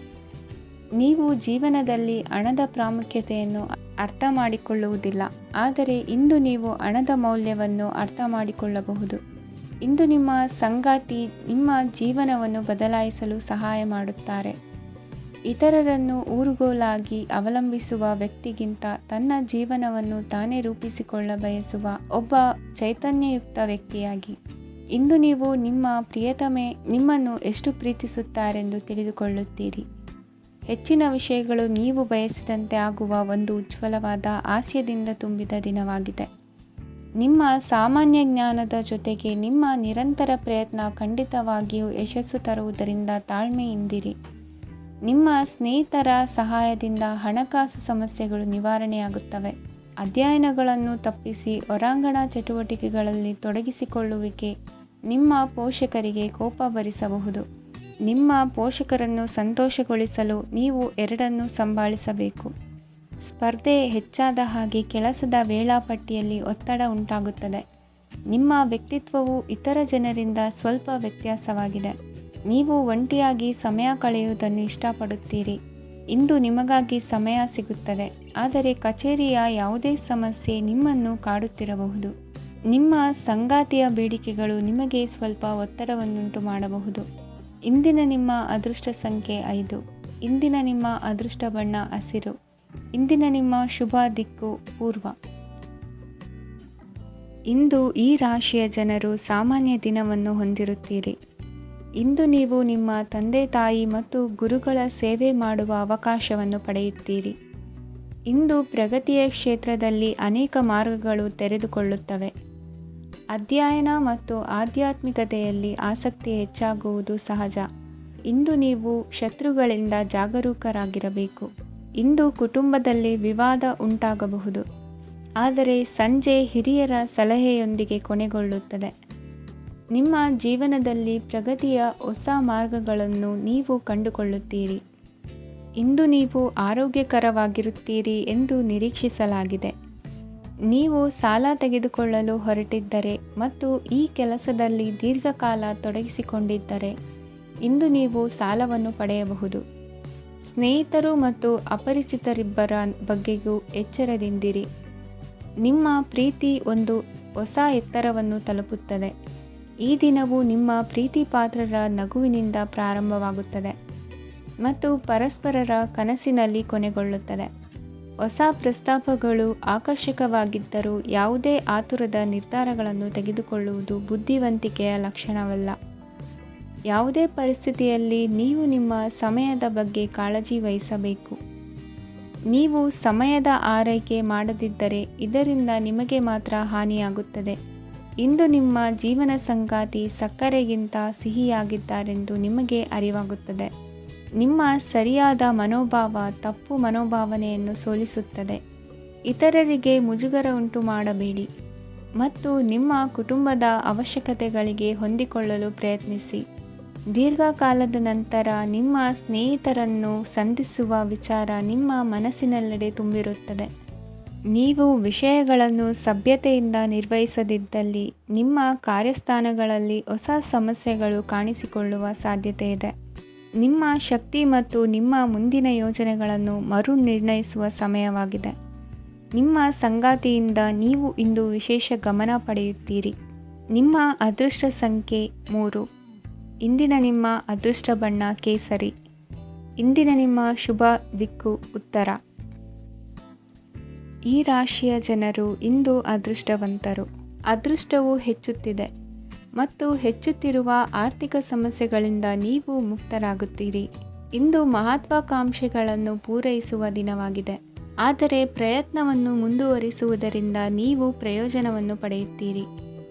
ನೀವು ಜೀವನದಲ್ಲಿ ಹಣದ ಪ್ರಾಮುಖ್ಯತೆಯನ್ನು ಅರ್ಥ ಮಾಡಿಕೊಳ್ಳುವುದಿಲ್ಲ, ಆದರೆ ಇಂದು ನೀವು ಹಣದ ಮೌಲ್ಯವನ್ನು ಅರ್ಥ ಮಾಡಿಕೊಳ್ಳಬಹುದು. ಇಂದು ನಿಮ್ಮ ಸಂಗಾತಿ ನಿಮ್ಮ ಜೀವನವನ್ನು ಬದಲಾಯಿಸಲು ಸಹಾಯ ಮಾಡುತ್ತಾರೆ. ಇತರರನ್ನು ಊರುಗೋಲಾಗಿ ಅವಲಂಬಿಸುವ ವ್ಯಕ್ತಿಗಿಂತ ತನ್ನ ಜೀವನವನ್ನು ತಾನೇ ರೂಪಿಸಿಕೊಳ್ಳ ಬಯಸುವ ಒಬ್ಬ ಚೈತನ್ಯಯುಕ್ತ ವ್ಯಕ್ತಿಯಾಗಿ. ಇಂದು ನೀವು ನಿಮ್ಮ ಪ್ರಿಯತಮೆ ನಿಮ್ಮನ್ನು ಎಷ್ಟು ಪ್ರೀತಿಸುತ್ತಾರೆಂದು ತಿಳಿದುಕೊಳ್ಳುತ್ತೀರಿ. ಹೆಚ್ಚಿನ ವಿಷಯಗಳು ನೀವು ಬಯಸಿದಂತೆ ಆಗುವ ಒಂದು ಉಜ್ವಲವಾದ ಹಾಸ್ಯದಿಂದ ತುಂಬಿದ ದಿನವಾಗಿದೆ. ನಿಮ್ಮ ಸಾಮಾನ್ಯ ಜ್ಞಾನದ ಜೊತೆಗೆ ನಿಮ್ಮ ನಿರಂತರ ಪ್ರಯತ್ನ ಖಂಡಿತವಾಗಿಯೂ ಯಶಸ್ಸು ತರುವುದರಿಂದ ತಾಳ್ಮೆಯಿಂದಿರಿ. ನಿಮ್ಮ ಸ್ನೇಹಿತರ ಸಹಾಯದಿಂದ ಹಣಕಾಸು ಸಮಸ್ಯೆಗಳು ನಿವಾರಣೆಯಾಗುತ್ತವೆ. ಅಧ್ಯಯನಗಳನ್ನು ತಪ್ಪಿಸಿ ಹೊರಾಂಗಣ ಚಟುವಟಿಕೆಗಳಲ್ಲಿ ತೊಡಗಿಸಿಕೊಳ್ಳುವಿಕೆ ನಿಮ್ಮ ಪೋಷಕರಿಗೆ ಕೋಪ ಭರಿಸಬಹುದು. ನಿಮ್ಮ ಪೋಷಕರನ್ನು ಸಂತೋಷಗೊಳಿಸಲು ನೀವು ಎರಡನ್ನೂ ಸಂಭಾಳಿಸಬೇಕು. ಸ್ಪರ್ಧೆ ಹೆಚ್ಚಾದ ಹಾಗೆ ಕೆಲಸದ ವೇಳಾಪಟ್ಟಿಯಲ್ಲಿ ಒತ್ತಡ ಉಂಟಾಗುತ್ತದೆ. ನಿಮ್ಮ ವ್ಯಕ್ತಿತ್ವವು ಇತರ ಜನರಿಂದ ಸ್ವಲ್ಪ ವ್ಯತ್ಯಾಸವಾಗಿದೆ. ನೀವು ಒಂಟಿಯಾಗಿ ಸಮಯ ಕಳೆಯುವುದನ್ನು ಇಷ್ಟಪಡುತ್ತೀರಿ. ಇಂದು ನಿಮಗಾಗಿ ಸಮಯ ಸಿಗುತ್ತದೆ, ಆದರೆ ಕಚೇರಿಯ ಯಾವುದೇ ಸಮಸ್ಯೆ ನಿಮ್ಮನ್ನು ಕಾಡುತ್ತಿರಬಹುದು. ನಿಮ್ಮ ಸಂಗಾತಿಯ ಬೇಡಿಕೆಗಳು ನಿಮಗೆ ಸ್ವಲ್ಪ ಒತ್ತಡವನ್ನುಂಟು ಮಾಡಬಹುದು. ಇಂದಿನ ನಿಮ್ಮ ಅದೃಷ್ಟ ಸಂಖ್ಯೆ 5. ಇಂದಿನ ನಿಮ್ಮ ಅದೃಷ್ಟ ಬಣ್ಣ ಹಸಿರು. ಇಂದಿನ ನಿಮ್ಮ ಶುಭ ದಿಕ್ಕು ಪೂರ್ವ. ಇಂದು ಈ ರಾಶಿಯ ಜನರು ಸಾಮಾನ್ಯ ದಿನವನ್ನು ಹೊಂದಿರುತ್ತೀರಿ. ಇಂದು ನೀವು ನಿಮ್ಮ ತಂದೆ ತಾಯಿ ಮತ್ತು ಗುರುಗಳ ಸೇವೆ ಮಾಡುವ ಅವಕಾಶವನ್ನು ಪಡೆಯುತ್ತೀರಿ. ಇಂದು ಪ್ರಗತಿಯ ಕ್ಷೇತ್ರದಲ್ಲಿ ಅನೇಕ ಮಾರ್ಗಗಳು ತೆರೆದುಕೊಳ್ಳುತ್ತವೆ. ಅಧ್ಯಯನ ಮತ್ತು ಆಧ್ಯಾತ್ಮಿಕತೆಯಲ್ಲಿ ಆಸಕ್ತಿ ಹೆಚ್ಚಾಗುವುದು ಸಹಜ. ಇಂದು ನೀವು ಶತ್ರುಗಳಿಂದ ಜಾಗರೂಕರಾಗಿರಬೇಕು. ಇಂದು ಕುಟುಂಬದಲ್ಲಿ ವಿವಾದ ಉಂಟಾಗಬಹುದು, ಆದರೆ ಸಂಜೆ ಹಿರಿಯರ ಸಲಹೆಯೊಂದಿಗೆ ಕೊನೆಗೊಳ್ಳುತ್ತದೆ. ನಿಮ್ಮ ಜೀವನದಲ್ಲಿ ಪ್ರಗತಿಯ ಹೊಸ ಮಾರ್ಗಗಳನ್ನು ನೀವು ಕಂಡುಕೊಳ್ಳುತ್ತೀರಿ. ಇಂದು ನೀವು ಆರೋಗ್ಯಕರವಾಗಿರುತ್ತೀರಿ ಎಂದು ನಿರೀಕ್ಷಿಸಲಾಗಿದೆ. ನೀವು ಸಾಲ ತೆಗೆದುಕೊಳ್ಳಲು ಹೊರಟಿದ್ದರೆ ಮತ್ತು ಈ ಕೆಲಸದಲ್ಲಿ ದೀರ್ಘಕಾಲ ತೊಡಗಿಸಿಕೊಂಡಿದ್ದರೆ ಇಂದು ನೀವು ಸಾಲವನ್ನು ಪಡೆಯಬಹುದು. ಸ್ನೇಹಿತರು ಮತ್ತು ಅಪರಿಚಿತರಿಬ್ಬರ ಬಗ್ಗೆಯೂ ಎಚ್ಚರದಿಂದಿರಿ. ನಿಮ್ಮ ಪ್ರೀತಿ ಒಂದು ಹೊಸ ಎತ್ತರವನ್ನು ತಲುಪುತ್ತದೆ. ಈ ದಿನವು ನಿಮ್ಮ ಪ್ರೀತಿ ಪಾತ್ರರ ನಗುವಿನಿಂದ ಪ್ರಾರಂಭವಾಗುತ್ತದೆ ಮತ್ತು ಪರಸ್ಪರರ ಕನಸಿನಲ್ಲಿ ಕೊನೆಗೊಳ್ಳುತ್ತದೆ. ಹೊಸ ಪ್ರಸ್ತಾಪಗಳು ಆಕರ್ಷಕವಾಗಿದ್ದರೂ ಯಾವುದೇ ಆತುರದ ನಿರ್ಧಾರಗಳನ್ನು ತೆಗೆದುಕೊಳ್ಳುವುದು ಬುದ್ಧಿವಂತಿಕೆಯ ಲಕ್ಷಣವಲ್ಲ. ಯಾವುದೇ ಪರಿಸ್ಥಿತಿಯಲ್ಲಿ ನೀವು ನಿಮ್ಮ ಸಮಯದ ಬಗ್ಗೆ ಕಾಳಜಿ ವಹಿಸಬೇಕು. ನೀವು ಸಮಯದ ಆರೈಕೆ ಮಾಡದಿದ್ದರೆ ಇದರಿಂದ ನಿಮಗೆ ಮಾತ್ರ ಹಾನಿಯಾಗುತ್ತದೆ. ಇಂದು ನಿಮ್ಮ ಜೀವನ ಸಂಗಾತಿ ಸಕ್ಕರೆಗಿಂತ ಸಿಹಿಯಾಗಿದ್ದಾರೆಂದು ನಿಮಗೆ ಅರಿವಾಗುತ್ತದೆ. ನಿಮ್ಮ ಸರಿಯಾದ ಮನೋಭಾವ ತಪ್ಪು ಮನೋಭಾವನೆಯನ್ನು ಸೋಲಿಸುತ್ತದೆ. ಇತರರಿಗೆ ಮುಜುಗರ ಉಂಟು ಮಾಡಬೇಡಿ ಮತ್ತು ನಿಮ್ಮ ಕುಟುಂಬದ ಅವಶ್ಯಕತೆಗಳಿಗೆ ಹೊಂದಿಕೊಳ್ಳಲು ಪ್ರಯತ್ನಿಸಿ. ದೀರ್ಘಕಾಲದ ನಂತರ ನಿಮ್ಮ ಸ್ನೇಹಿತರನ್ನು ಸಂಧಿಸುವ ವಿಚಾರ ನಿಮ್ಮ ಮನಸ್ಸಿನೆಲ್ಲೆಡೆ ತುಂಬಿರುತ್ತದೆ. ನೀವು ವಿಷಯಗಳನ್ನು ಸಭ್ಯತೆಯಿಂದ ನಿರ್ವಹಿಸದಿದ್ದಲ್ಲಿ ನಿಮ್ಮ ಕಾರ್ಯಸ್ಥಾನಗಳಲ್ಲಿ ಹೊಸ ಸಮಸ್ಯೆಗಳು ಕಾಣಿಸಿಕೊಳ್ಳುವ ಸಾಧ್ಯತೆ ಇದೆ. ನಿಮ್ಮ ಶಕ್ತಿ ಮತ್ತು ನಿಮ್ಮ ಮುಂದಿನ ಯೋಜನೆಗಳನ್ನು ಮರು ನಿರ್ಣಯಿಸುವ ಸಮಯವಾಗಿದೆ. ನಿಮ್ಮ ಸಂಗಾತಿಯಿಂದ ನೀವು ಇಂದು ವಿಶೇಷ ಗಮನ ಪಡೆಯುತ್ತೀರಿ. ನಿಮ್ಮ ಅದೃಷ್ಟ ಸಂಖ್ಯೆ 3. ಇಂದಿನ ನಿಮ್ಮ ಅದೃಷ್ಟ ಬಣ್ಣ ಕೇಸರಿ. ಇಂದಿನ ನಿಮ್ಮ ಶುಭ ದಿಕ್ಕು ಉತ್ತರ. ಈ ರಾಶಿಯ ಜನರು ಇಂದು ಅದೃಷ್ಟವಂತರು. ಅದೃಷ್ಟವು ಹೆಚ್ಚುತ್ತಿದೆ ಮತ್ತು ಹೆಚ್ಚುತ್ತಿರುವ ಆರ್ಥಿಕ ಸಮಸ್ಯೆಗಳಿಂದ ನೀವು ಮುಕ್ತರಾಗುತ್ತೀರಿ. ಇಂದು ಮಹತ್ವಾಕಾಂಕ್ಷೆಗಳನ್ನು ಪೂರೈಸುವ ದಿನವಾಗಿದೆ. ಆದರೆ ಪ್ರಯತ್ನವನ್ನು ಮುಂದುವರಿಸುವುದರಿಂದ ನೀವು ಪ್ರಯೋಜನವನ್ನು ಪಡೆಯುತ್ತೀರಿ.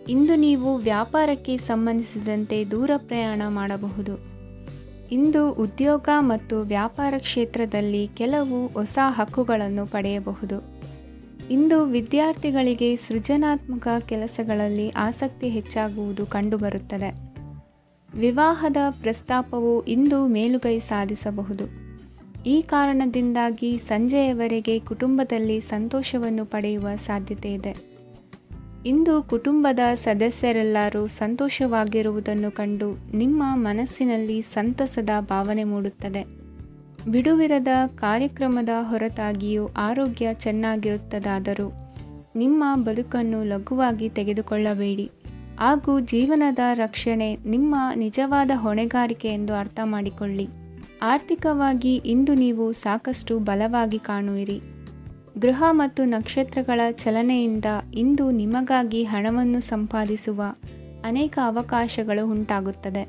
ಇಂದು ನೀವು ವ್ಯಾಪಾರಕ್ಕೆ ಸಂಬಂಧಿಸಿದಂತೆ ದೂರ ಪ್ರಯಾಣ ಮಾಡಬಹುದು. ಇಂದು ಉದ್ಯೋಗ ಮತ್ತು ವ್ಯಾಪಾರ ಕ್ಷೇತ್ರದಲ್ಲಿ ಕೆಲವು ಹೊಸ ಹಕ್ಕುಗಳನ್ನು ಪಡೆಯಬಹುದು. ಇಂದು ವಿದ್ಯಾರ್ಥಿಗಳಿಗೆ ಸೃಜನಾತ್ಮಕ ಕೆಲಸಗಳಲ್ಲಿ ಆಸಕ್ತಿ ಹೆಚ್ಚಾಗುವುದು ಕಂಡುಬರುತ್ತದೆ. ವಿವಾಹದ ಪ್ರಸ್ತಾಪವು ಇಂದು ಮೇಲುಗೈ ಸಾಧಿಸಬಹುದು. ಈ ಕಾರಣದಿಂದಾಗಿ ಸಂಜೆಯವರೆಗೆ ಕುಟುಂಬದಲ್ಲಿ ಸಂತೋಷವನ್ನು ಪಡೆಯುವ ಸಾಧ್ಯತೆ ಇದೆ. ಇಂದು ಕುಟುಂಬದ ಸದಸ್ಯರೆಲ್ಲರೂ ಸಂತೋಷವಾಗಿರುವುದನ್ನು ಕಂಡು ನಿಮ್ಮ ಮನಸ್ಸಿನಲ್ಲಿ ಸಂತಸದ ಭಾವನೆ ಮೂಡುತ್ತದೆ. ಬಿಡುವಿರದ ಕಾರ್ಯಕ್ರಮದ ಹೊರತಾಗಿಯೂ ಆರೋಗ್ಯ ಚೆನ್ನಾಗಿರುತ್ತದಾದರೂ ನಿಮ್ಮ ಬದುಕನ್ನು ಲಘುವಾಗಿ ತೆಗೆದುಕೊಳ್ಳಬೇಡಿ ಹಾಗೂ ಜೀವನದ ರಕ್ಷಣೆ ನಿಮ್ಮ ನಿಜವಾದ ಹೊಣೆಗಾರಿಕೆ ಎಂದು ಅರ್ಥ ಮಾಡಿಕೊಳ್ಳಿ. ಆರ್ಥಿಕವಾಗಿ ಇಂದು ನೀವು ಸಾಕಷ್ಟು ಬಲವಾಗಿ ಕಾಣುವಿರಿ. ಗ್ರಹ ಮತ್ತು ನಕ್ಷತ್ರಗಳ ಚಲನೆಯಿಂದ ಇಂದು ನಿಮಗಾಗಿ ಹಣವನ್ನು ಸಂಪಾದಿಸುವ ಅನೇಕ ಅವಕಾಶಗಳು ಉಂಟಾಗುತ್ತದೆ.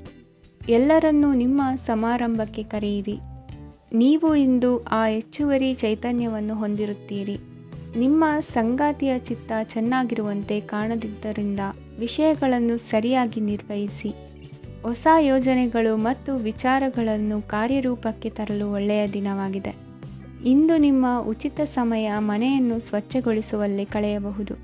ಎಲ್ಲರನ್ನೂ ನಿಮ್ಮ ಸಮಾರಂಭಕ್ಕೆ ಕರೆಯಿರಿ. ನೀವು ಇಂದು ಆ ಹೆಚ್ಚುವರಿ ಚೈತನ್ಯವನ್ನು ಹೊಂದಿರುತ್ತೀರಿ. ನಿಮ್ಮ ಸಂಗಾತಿಯ ಚಿತ್ತ ಚೆನ್ನಾಗಿರುವಂತೆ ಕಾಣದಿದ್ದರಿಂದ ವಿಷಯಗಳನ್ನು ಸರಿಯಾಗಿ ನಿರ್ವಹಿಸಿ. ಹೊಸ ಯೋಜನೆಗಳು ಮತ್ತು ವಿಚಾರಗಳನ್ನು ಕಾರ್ಯರೂಪಕ್ಕೆ ತರಲು ಒಳ್ಳೆಯ ದಿನವಾಗಿದೆ. ಇಂದು ನಿಮ್ಮ ಉಚಿತ ಸಮಯ ಮನೆಯನ್ನು ಸ್ವಚ್ಛಗೊಳಿಸುವಲ್ಲಿ ಕಳೆಯಬಹುದು.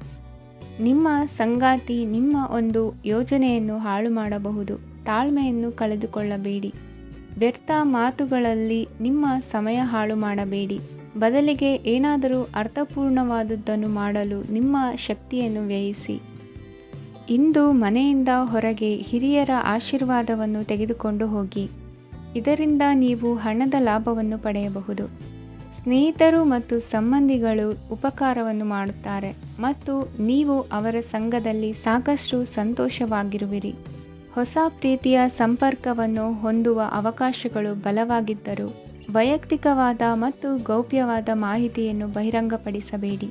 ನಿಮ್ಮ ಸಂಗಾತಿ ನಿಮ್ಮ ಒಂದು ಯೋಜನೆಯನ್ನು ಹಾಳು ಮಾಡಬಹುದು. ತಾಳ್ಮೆಯನ್ನು ಕಳೆದುಕೊಳ್ಳಬೇಡಿ. ವ್ಯರ್ಥ ಮಾತುಗಳಲ್ಲಿ ನಿಮ್ಮ ಸಮಯ ಹಾಳು ಮಾಡಬೇಡಿ. ಬದಲಿಗೆ ಏನಾದರೂ ಅರ್ಥಪೂರ್ಣವಾದುದನ್ನು ಮಾಡಲು ನಿಮ್ಮ ಶಕ್ತಿಯನ್ನು ವ್ಯಯಿಸಿ. ಇಂದು ಮನೆಯಿಂದ ಹೊರಗೆ ಹಿರಿಯರ ಆಶೀರ್ವಾದವನ್ನು ತೆಗೆದುಕೊಂಡು ಹೋಗಿ. ಇದರಿಂದ ನೀವು ಹಣದ ಲಾಭವನ್ನು ಪಡೆಯಬಹುದು. ಸ್ನೇಹಿತರು ಮತ್ತು ಸಂಬಂಧಿಗಳು ಉಪಕಾರವನ್ನು ಮಾಡುತ್ತಾರೆ ಮತ್ತು ನೀವು ಅವರ ಸಂಘದಲ್ಲಿ ಸಾಕಷ್ಟು ಸಂತೋಷವಾಗಿರುವಿರಿ. ಹೊಸ ಪ್ರೀತಿಯ ಸಂಪರ್ಕವನ್ನು ಹೊಂದುವ ಅವಕಾಶಗಳು ಬಲವಾಗಿದ್ದರೂ ವೈಯಕ್ತಿಕವಾದ ಮತ್ತು ಗೌಪ್ಯವಾದ ಮಾಹಿತಿಯನ್ನು ಬಹಿರಂಗಪಡಿಸಬೇಡಿ.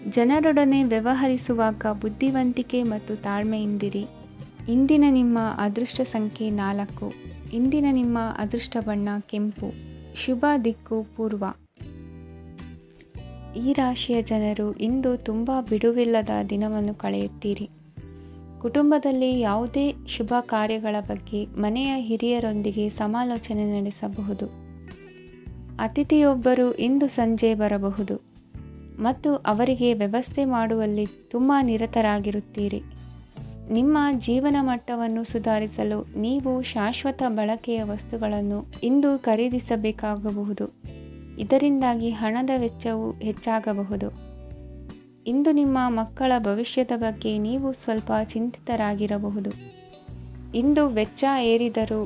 ಜನರೊಡನೆ ವ್ಯವಹರಿಸುವಾಗ ಬುದ್ಧಿವಂತಿಕೆ ಮತ್ತು ತಾಳ್ಮೆಯಿಂದಿರಿ. ಇಂದಿನ ನಿಮ್ಮ ಅದೃಷ್ಟ ಸಂಖ್ಯೆ 4. ಇಂದಿನ ನಿಮ್ಮ ಅದೃಷ್ಟ ಬಣ್ಣ ಕೆಂಪು. ಶುಭ ದಿಕ್ಕು ಪೂರ್ವ. ಈ ರಾಶಿಯ ಜನರು ಇಂದು ತುಂಬ ಬಿಡುವಿಲ್ಲದ ದಿನವನ್ನು ಕಳೆಯುತ್ತೀರಿ. ಕುಟುಂಬದಲ್ಲಿ ಯಾವುದೇ ಶುಭ ಕಾರ್ಯಗಳ ಬಗ್ಗೆ ಮನೆಯ ಹಿರಿಯರೊಂದಿಗೆ ಸಮಾಲೋಚನೆ ನಡೆಸಬಹುದು. ಅತಿಥಿಯೊಬ್ಬರು ಇಂದು ಸಂಜೆ ಬರಬಹುದು ಮತ್ತು ಅವರಿಗೆ ವ್ಯವಸ್ಥೆ ಮಾಡುವಲ್ಲಿ ತುಂಬ ನಿರತರಾಗಿರುತ್ತೀರಿ. ನಿಮ್ಮ ಜೀವನ ಮಟ್ಟವನ್ನು ಸುಧಾರಿಸಲು ನೀವು ಶಾಶ್ವತ ಬಳಕೆಯ ವಸ್ತುಗಳನ್ನು ಇಂದು ಖರೀದಿಸಬೇಕಾಗಬಹುದು. ಇದರಿಂದಾಗಿ ಹಣದ ವೆಚ್ಚವು ಹೆಚ್ಚಾಗಬಹುದು. ಇಂದು ನಿಮ್ಮ ಮಕ್ಕಳ ಭವಿಷ್ಯದ ಬಗ್ಗೆ ನೀವು ಸ್ವಲ್ಪ ಚಿಂತಿತರಾಗಿರಬಹುದು. ಇಂದು ವೆಚ್ಚ ಏರಿದರೂ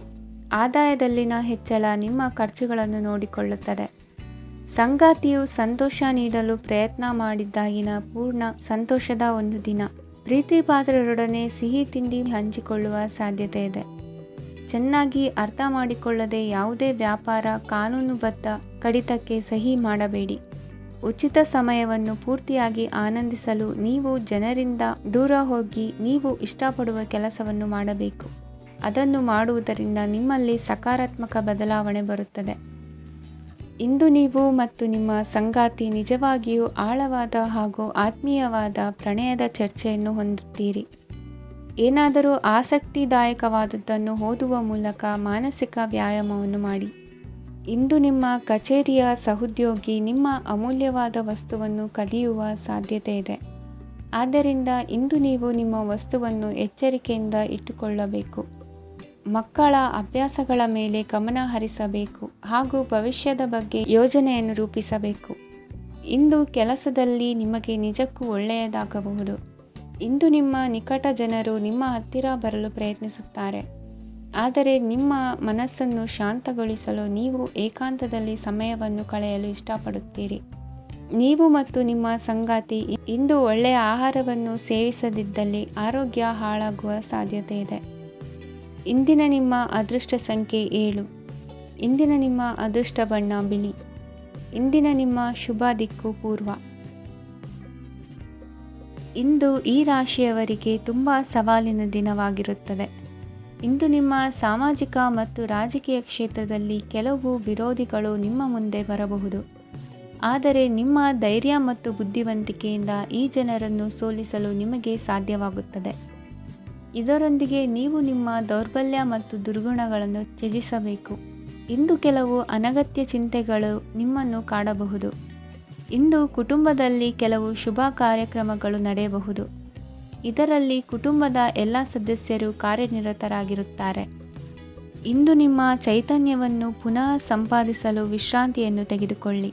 ಆದಾಯದಲ್ಲಿನ ಹೆಚ್ಚಳ ನಿಮ್ಮ ಖರ್ಚುಗಳನ್ನು ನೋಡಿಕೊಳ್ಳುತ್ತದೆ. ಸಂಗಾತಿಯು ಸಂತೋಷ ನೀಡಲು ಪ್ರಯತ್ನ ಮಾಡಿದ್ದಾಗಿನ ಪೂರ್ಣ ಸಂತೋಷದ ಒಂದು ದಿನ. ಪ್ರೀತಿ ಪಾತ್ರರೊಡನೆ ಸಿಹಿ ತಿಂಡಿ ಹಂಚಿಕೊಳ್ಳುವ ಸಾಧ್ಯತೆ ಇದೆ. ಚೆನ್ನಾಗಿ ಅರ್ಥ ಮಾಡಿಕೊಳ್ಳದೆ ಯಾವುದೇ ವ್ಯಾಪಾರ ಕಾನೂನುಬದ್ಧ ಕಡಿತಕ್ಕೆ ಸಹಿ ಮಾಡಬೇಡಿ. ಉಚಿತ ಸಮಯವನ್ನು ಪೂರ್ತಿಯಾಗಿ ಆನಂದಿಸಲು ನೀವು ಜನರಿಂದ ದೂರ ಹೋಗಿ ನೀವು ಇಷ್ಟಪಡುವ ಕೆಲಸವನ್ನು ಮಾಡಬೇಕು. ಅದನ್ನು ಮಾಡುವುದರಿಂದ ನಿಮ್ಮಲ್ಲಿ ಸಕಾರಾತ್ಮಕ ಬದಲಾವಣೆ ಬರುತ್ತದೆ. ಇಂದು ನೀವು ಮತ್ತು ನಿಮ್ಮ ಸಂಗಾತಿ ನಿಜವಾಗಿಯೂ ಆಳವಾದ ಹಾಗೂ ಆತ್ಮೀಯವಾದ ಪ್ರಣಯದ ಚರ್ಚೆಯನ್ನು ಹೊಂದುತ್ತೀರಿ. ಏನಾದರೂ ಆಸಕ್ತಿದಾಯಕವಾದದ್ದನ್ನು ಓದುವ ಮೂಲಕ ಮಾನಸಿಕ ವ್ಯಾಯಾಮವನ್ನು ಮಾಡಿ. ಇಂದು ನಿಮ್ಮ ಕಚೇರಿಯ ಸಹೋದ್ಯೋಗಿ ನಿಮ್ಮ ಅಮೂಲ್ಯವಾದ ವಸ್ತುವನ್ನು ಕದಿಯುವ ಸಾಧ್ಯತೆ ಇದೆ. ಆದ್ದರಿಂದ ಇಂದು ನೀವು ನಿಮ್ಮ ವಸ್ತುವನ್ನು ಎಚ್ಚರಿಕೆಯಿಂದ ಇಟ್ಟುಕೊಳ್ಳಬೇಕು. ಮಕ್ಕಳ ಅಭ್ಯಾಸಗಳ ಮೇಲೆ ಗಮನ ಹರಿಸಬೇಕು ಹಾಗೂ ಭವಿಷ್ಯದ ಬಗ್ಗೆ ಯೋಜನೆಯನ್ನು ರೂಪಿಸಬೇಕು. ಇಂದು ಕೆಲಸದಲ್ಲಿ ನಿಮಗೆ ನಿಜಕ್ಕೂ ಒಳ್ಳೆಯದಾಗಬಹುದು. ಇಂದು ನಿಮ್ಮ ನಿಕಟ ಜನರು ನಿಮ್ಮ ಹತ್ತಿರ ಬರಲು ಪ್ರಯತ್ನಿಸುತ್ತಾರೆ. ಆದರೆ ನಿಮ್ಮ ಮನಸ್ಸನ್ನು ಶಾಂತಗೊಳಿಸಲು ನೀವು ಏಕಾಂತದಲ್ಲಿ ಸಮಯವನ್ನು ಕಳೆಯಲು ಇಷ್ಟಪಡುತ್ತೀರಿ. ನೀವು ಮತ್ತು ನಿಮ್ಮ ಸಂಗಾತಿ ಇಂದು ಒಳ್ಳೆಯ ಆಹಾರವನ್ನು ಸೇವಿಸದಿದ್ದಲ್ಲಿ ಆರೋಗ್ಯ ಹಾಳಾಗುವ ಸಾಧ್ಯತೆ ಇದೆ. ಇಂದಿನ ನಿಮ್ಮ ಅದೃಷ್ಟ ಸಂಖ್ಯೆ 7. ಇಂದಿನ ನಿಮ್ಮ ಅದೃಷ್ಟ ಬಣ್ಣ ಬಿಳಿ. ಇಂದಿನ ನಿಮ್ಮ ಶುಭ ದಿಕ್ಕು ಪೂರ್ವ. ಇಂದು ಈ ರಾಶಿಯವರಿಗೆ ತುಂಬ ಸವಾಲಿನ ದಿನವಾಗಿರುತ್ತದೆ. ಇಂದು ನಿಮ್ಮ ಸಾಮಾಜಿಕ ಮತ್ತು ರಾಜಕೀಯ ಕ್ಷೇತ್ರದಲ್ಲಿ ಕೆಲವು ವಿರೋಧಿಗಳು ನಿಮ್ಮ ಮುಂದೆ ಬರಬಹುದು. ಆದರೆ ನಿಮ್ಮ ಧೈರ್ಯ ಮತ್ತು ಬುದ್ಧಿವಂತಿಕೆಯಿಂದ ಈ ಜನರನ್ನು ಸೋಲಿಸಲು ನಿಮಗೆ ಸಾಧ್ಯವಾಗುತ್ತದೆ. ಇದರೊಂದಿಗೆ ನೀವು ನಿಮ್ಮ ದೌರ್ಬಲ್ಯ ಮತ್ತು ದುರ್ಗುಣಗಳನ್ನು ತ್ಯಜಿಸಬೇಕು. ಇಂದು ಕೆಲವು ಅನಗತ್ಯ ಚಿಂತೆಗಳು ನಿಮ್ಮನ್ನು ಕಾಡಬಹುದು. ಇಂದು ಕುಟುಂಬದಲ್ಲಿ ಕೆಲವು ಶುಭ ಕಾರ್ಯಕ್ರಮಗಳು ನಡೆಯಬಹುದು. ಇದರಲ್ಲಿ ಕುಟುಂಬದ ಎಲ್ಲ ಸದಸ್ಯರು ಕಾರ್ಯನಿರತರಾಗಿರುತ್ತಾರೆ. ಇಂದು ನಿಮ್ಮ ಚೈತನ್ಯವನ್ನು ಪುನಃ ಸಂಪಾದಿಸಲು ವಿಶ್ರಾಂತಿಯನ್ನು ತೆಗೆದುಕೊಳ್ಳಿ.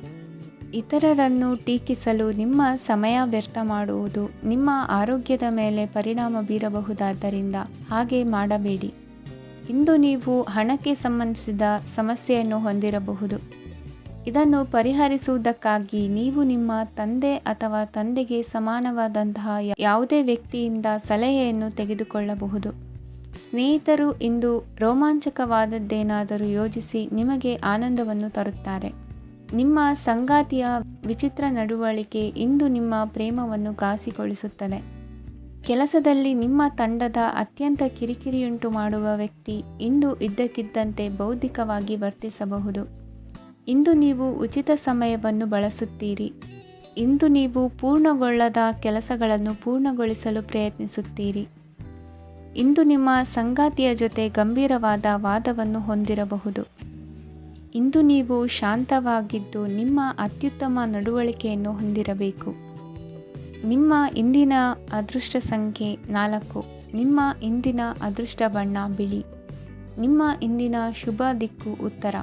ಇತರರನ್ನು ಟೀಕಿಸಲು ನಿಮ್ಮ ಸಮಯ ವ್ಯರ್ಥ ಮಾಡುವುದು ನಿಮ್ಮ ಆರೋಗ್ಯದ ಮೇಲೆ ಪರಿಣಾಮ ಬೀರಬಹುದಾದ್ದರಿಂದ ಹಾಗೆ ಮಾಡಬೇಡಿ. ಇಂದು ನೀವು ಹಣಕ್ಕೆ ಸಂಬಂಧಿಸಿದ ಸಮಸ್ಯೆಯನ್ನು ಹೊಂದಿರಬಹುದು. ಇದನ್ನು ಪರಿಹರಿಸುವುದಕ್ಕಾಗಿ ನೀವು ನಿಮ್ಮ ತಂದೆ ಅಥವಾ ತಂದೆಗೆ ಸಮಾನವಾದಂತಹ ಯಾವುದೇ ವ್ಯಕ್ತಿಯಿಂದ ಸಲಹೆಯನ್ನು ತೆಗೆದುಕೊಳ್ಳಬಹುದು. ಸ್ನೇಹಿತರು ಇಂದು ರೋಮಾಂಚಕವಾದದ್ದೇನಾದರೂ ಯೋಜಿಸಿ ನಿಮಗೆ ಆನಂದವನ್ನು ತರುತ್ತಾರೆ. ನಿಮ್ಮ ಸಂಗಾತಿಯ ವಿಚಿತ್ರ ನಡವಳಿಕೆ ಇಂದು ನಿಮ್ಮ ಪ್ರೇಮವನ್ನು ಘಾಸಿಗೊಳಿಸುತ್ತದೆ. ಕೆಲಸದಲ್ಲಿ ನಿಮ್ಮ ತಂಡದ ಅತ್ಯಂತ ಕಿರಿಕಿರಿಯುಂಟು ಮಾಡುವ ವ್ಯಕ್ತಿ ಇಂದು ಇದ್ದಕ್ಕಿದ್ದಂತೆ ಬೌದ್ಧಿಕವಾಗಿ ವರ್ತಿಸಬಹುದು. ಇಂದು ನೀವು ಉಚಿತ ಸಮಯವನ್ನು ಬಳಸುತ್ತೀರಿ. ಇಂದು ನೀವು ಪೂರ್ಣಗೊಳ್ಳದ ಕೆಲಸಗಳನ್ನು ಪೂರ್ಣಗೊಳಿಸಲು ಪ್ರಯತ್ನಿಸುತ್ತೀರಿ. ಇಂದು ನಿಮ್ಮ ಸಂಗಾತಿಯ ಜೊತೆ ಗಂಭೀರವಾದ ವಾದವನ್ನು ಹೊಂದಿರಬಹುದು. ಇಂದು ನೀವು ಶಾಂತವಾಗಿದ್ದು ನಿಮ್ಮ ಅತ್ಯುತ್ತಮ ನಡವಳಿಕೆಯನ್ನು ಹೊಂದಿರಬೇಕು. ನಿಮ್ಮ ಇಂದಿನ ಅದೃಷ್ಟ ಸಂಖ್ಯೆ 4. ನಿಮ್ಮ ಇಂದಿನ ಅದೃಷ್ಟ ಬಣ್ಣ ಬಿಳಿ. ನಿಮ್ಮ ಇಂದಿನ ಶುಭ ದಿಕ್ಕು ಉತ್ತರ.